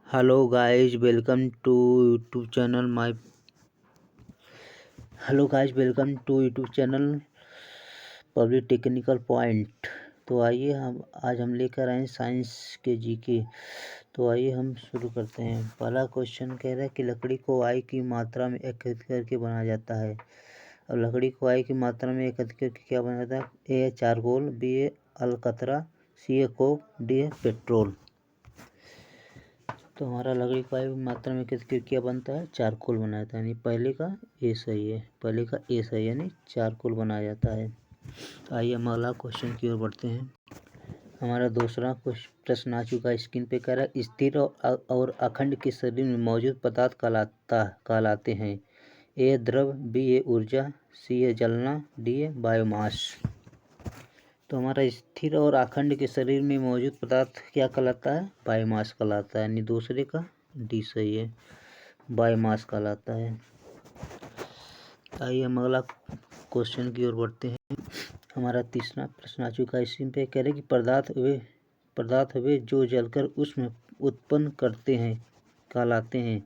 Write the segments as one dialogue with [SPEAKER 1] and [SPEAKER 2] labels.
[SPEAKER 1] Hello guys welcome to YouTube channel my hello guys welcome to YouTube channel public technical point. तो आइए आज हम लेकर आए साइंस के जीके। तो आइए हम शुरू करते हैं। पहला क्वेश्चन कह रहा है कि लकड़ी को आई की मात्रा में एकत्रित करके बनाया जाता है। और लकड़ी को आई की मात्रा में एकत्रित करके क्या बनाया जाता है? ए है चारकोल, बी है अलकतरा, सी है कोक, डी है पेट्रोल। तो हमारा लकड़ी को आई मात्रा में क्या बनता है? चारकोल बनाया जाता है। यानी पहले का ए सही है, पहले का ए सही है, यानी चारकोल बनाया जाता है। आइए हम अगला क्वेश्चन की ओर बढ़ते हैं। हमारा दूसरा प्रश्न आ चुका है स्क्रीन पे। कह रहा है स्थिर और अखंड के शरीर में मौजूद पदार्थ कहलाते हैं। ए द्रव, बी है ऊर्जा, सी है जलना, डी है बायोमास। तो हमारा स्थिर और अखंड के शरीर में मौजूद पदार्थ क्या कहलाता है? बायोमास कहलाता है। यानी दूसरे का डी सही है, बायोमास कहलाता है। आइए हम अगला क्वेश्चन की ओर बढ़ते हैं। हमारा तीसरा प्रश्न आ चुका है स्क्रीन पे। कह रहे कि पदार्थ वे जो जलकर उसमें उत्पन्न करते हैं कहलाते हैं।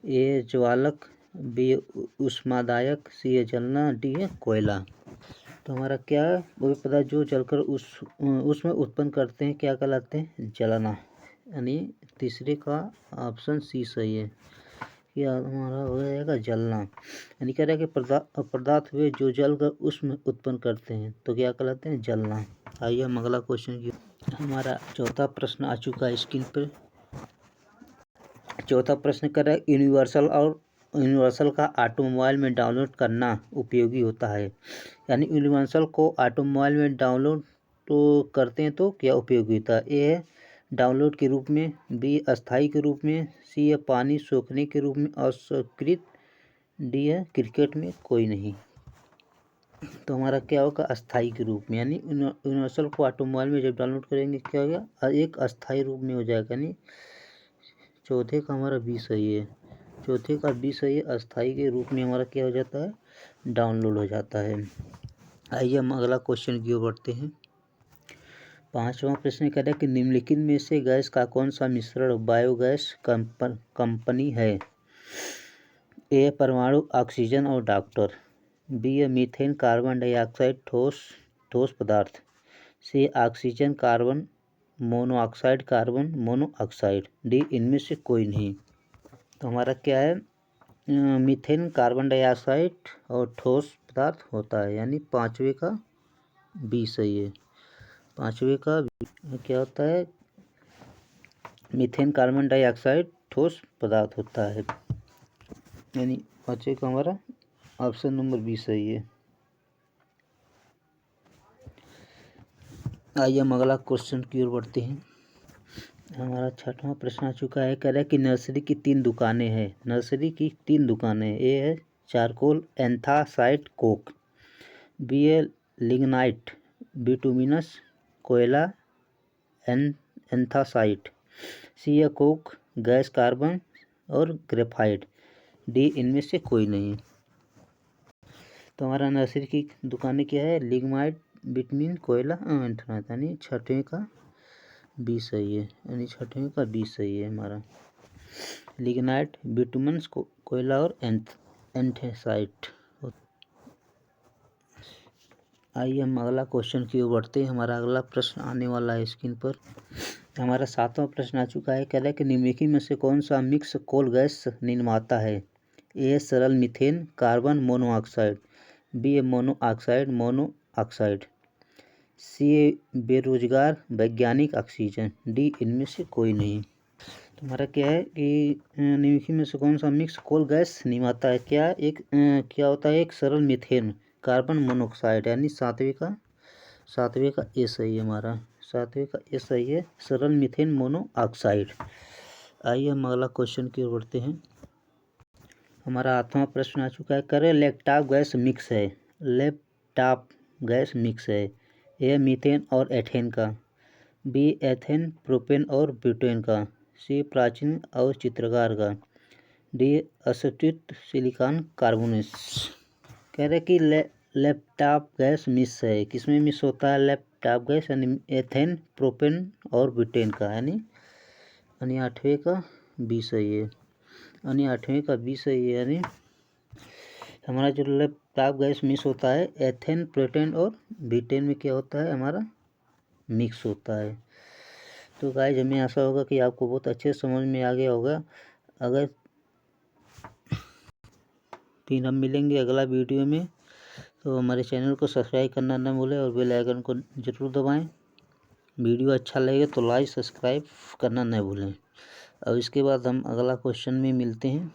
[SPEAKER 1] ए ज्वालक, बी ऊष्मादायक, सी है जलना, डी है कोयला। तो हमारा क्या है? वो पदार्थ जो जलकर उसमें उत्पन्न करते हैं क्या कहलाते हैं? जलना। यानी तीसरे का ऑप्शन सी सही है कि हमारा हो जाएगा जलना। यानी कह रहा है कि पदार्थ वे जो जलकर उसमें उत्पन्न करते हैं तो क्या कहलाते हैं? जलना। आइए हम अगला क्वेश्चन की। हमारा चौथा प्रश्न आ चुका है स्क्रीन पर। चौथा प्रश्न कर रहा है यूनिवर्सल का ऑटोमोबाइल में डाउनलोड करना उपयोगी होता है। यानी यूनिवर्सल को ऑटोमोबाइल में डाउनलोड तो करते हैं तो क्या उपयोगी होता है? ए है डाउनलोड के रूप में, बी अस्थाई के रूप में, सी है पानी सोखने के रूप में अस्वीकृत, डी है क्रिकेट में कोई नहीं। तो हमारा क्या होगा? अस्थाई के रूप में। यानी यूनिवर्सल को ऑटोमोबाइल में जब डाउनलोड करेंगे क्या होगा? एक अस्थाई रूप में हो जाएगा। यानी चौथे का हमारा बी सही है, चौथे का बी सही है। अस्थाई के रूप में हमारा क्या हो जाता है? डाउनलोड हो जाता है। आइए हम अगला क्वेश्चन की ओर बढ़ते हैं। पांचवा प्रश्न कह रहा है कि निम्नलिखित में से गैस का कौन सा मिश्रण बायोगैस कंपनी है? ए परमाणु ऑक्सीजन और डॉक्टर, बी है मीथेन कार्बन डाइऑक्साइड ठोस पदार्थ, C oxygen carbon monoxide carbon monoxide, D इनमें से कोई नहीं। तो हमारा क्या है? मीथेन कार्बन डाइऑक्साइड और ठोस पदार्थ होता है। यानी पांचवे का बी सही है, पांचवे का क्या होता है? मीथेन कार्बन डाइऑक्साइड ठोस पदार्थ होता है। यानी पांचवे का हमारा ऑप्शन नंबर बी सही है। आइए हम अगला क्वेश्चन की ओर बढ़ते हैं। हमारा छठवां प्रश्न आ चुका है। कह रहा है कि नर्सरी की 3 दुकानें हैं। नर्सरी की 3 दुकानें, ए है चारकोल, एंथासाइट, कोक, बी है लिग्नाइट, बिटुमिनस, कोयला, एंथासाइट, सी है कोक, गैस कार्बन और ग्रेफाइट, डी इनमें से कोई नहीं। तो हमारा नर्सरी की दुकानें क्या है? लिग्नाइट, बिटमिन, कोयला, एंथासाइट। यानी छठवें का बी सही है, यानी छठवें का बी सही है हमारा। लिग्नाइट, बिटुमन्स, कोयला और एंथेसाइट। आइए हम अगला क्वेश्चन की ओर बढ़ते हैं। हमारा अगला प्रश्न आने वाला है स्क्रीन पर। हमारा सातवां प्रश्न आ चुका है। कह रहा है कि निम्नलिखित में से कौन सा मिक्स कोल गैस निर्माता है? ए सरल मीथेन कार्बन मोनोऑक्साइड, बी ए मोनोऑक्साइड मोनोऑक्साइड, सी बेरोजगार वैज्ञानिक ऑक्सीजन, डी इनमें से कोई नहीं। तो हमारा क्या है कि निम्नलिखित में से कौन सा मिक्स कोल गैस निर्माता है? क्या होता है? एक सरल मीथेन कार्बन मोनोऑक्साइड। यानी सातवें का ए सही है हमारा, सातवें का ए सही है, सरल मीथेन मोनोऑक्साइड। आइए हम अगला क्वेश्चन की ओर बढ़ते हैं। हमारा आठवां प्रश्न आ चुका है। करे लैपटॉप गैस मिक्स है, लैपटॉप गैस मिक्स है। ए मीथेन और एथेन का, बी एथेन प्रोपेन और ब्यूटेन का, सी प्राचीन और चित्रकार का, डी एसिटिक सिलिकॉन कार्बोनेट। कह रहे कि लैपटॉप गैस मिक्स है, किसमें मिक्स होता है लैपटॉप गैस? यानी एथेन प्रोपेन और ब्यूटेन का। यानी आठवें का बी सही है, यानी 8वें का बी सही है। यानी हमारा जो ताप गैस मिक्स होता है एथेन प्रोटेन और बीटेन में क्या होता है हमारा मिक्स होता है। तो गाइस हमें आशा होगा कि आपको बहुत अच्छे समझ में आ गया होगा। अगर फिर हम मिलेंगे अगला वीडियो में, तो हमारे चैनल को सब्सक्राइब करना न भूलें और बेल आइकन को ज़रूर दबाएं। वीडियो अच्छा लगे तो लाइक सब्सक्राइब करना न भूलें। अब इसके बाद हम अगला क्वेश्चन में मिलते हैं।